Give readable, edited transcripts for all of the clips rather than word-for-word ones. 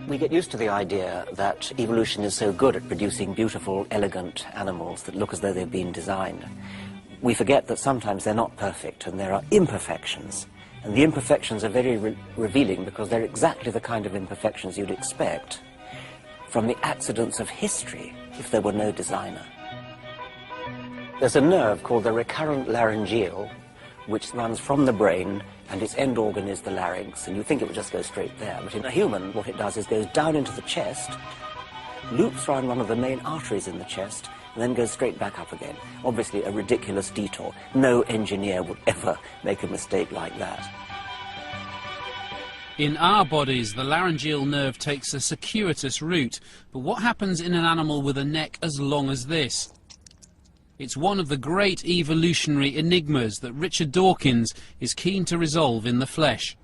We get used to the idea that evolution is so good at producing beautiful, elegant animals that look as though they've been designed. We forget that sometimes they're not perfect and there are imperfections. And the imperfections are very revealing because they're exactly the kind of imperfections you'd expect from the accidents of history if there were no designer. There's a nerve called the recurrent laryngeal, which runs from the brain, and its end organ is the larynx, and you think it would just go straight there. But in a human, what it does is goes down into the chest, loops around one of the main arteries in the chest, and then goes straight back up again. Obviously a ridiculous detour. No engineer would ever make a mistake like that. In our bodies, the laryngeal nerve takes a circuitous route, but what happens in an animal with a neck as long as this? It's one of the great evolutionary enigmas that Richard Dawkins is keen to resolve in The Flesh.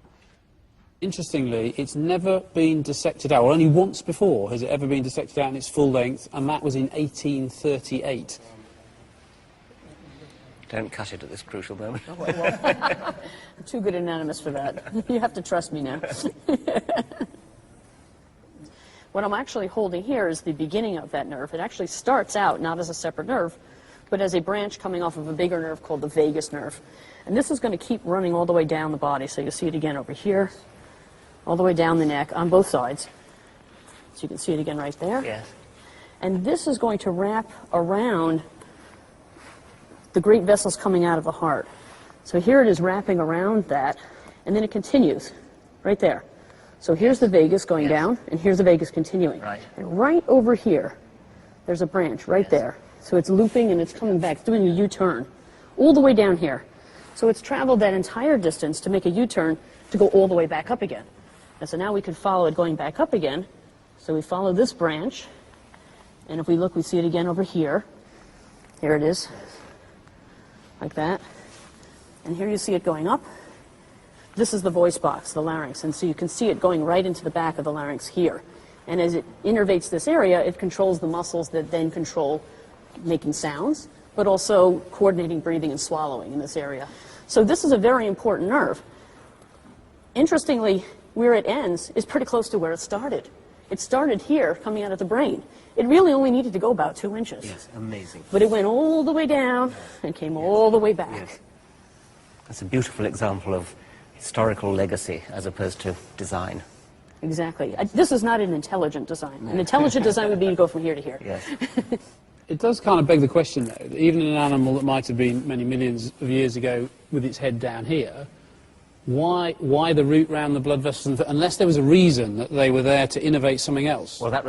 Interestingly, it's never been dissected out, or only once before has it ever been dissected out in its full length, and that was in 1838. Don't cut it at this crucial moment. Oh, well, I'm too good an anatomist for that. You have to trust me now. What I'm actually holding here is the beginning of that nerve. It actually starts out not as a separate nerve, but as a branch coming off of a bigger nerve called the vagus nerve. And this is going to keep running all the way down the body. So you'll see it again over here, all the way down the neck on both sides. So you can see it again right there. Yes. And this is going to wrap around the great vessels coming out of the heart. So here it is wrapping around that, and then it continues right there. So here's the vagus going down, and here's the vagus continuing. Right. And right over here, there's a branch right there. So it's looping and it's coming back, it's doing a U-turn all the way down here. So it's traveled that entire distance to make a U-turn to go all the way back up again. And so now we could follow it going back up again. So we follow this branch, and if we look, we see it again over here. Here it is, like that. And here you see it going up. This is the voice box, the larynx, and so you can see it going right into the back of the larynx here. And as it innervates this area, it controls the muscles that then control making sounds, but also coordinating breathing and swallowing in this area. So this is a very important nerve. Interestingly, where it ends is pretty close to where it started. It started here, coming out of the brain. It really only needed to go about 2 inches. Yes, amazing. But it went all the way down and came all the way back. Yes. That's a beautiful example of historical legacy as opposed to design. Exactly. This is not an intelligent design. An intelligent design would be to go from here to here. Yes. It does kind of beg the question, though, that even an animal that might have been many millions of years ago with its head down here, why the route round the blood vessels, unless there was a reason that they were there to innovate something else? Well, that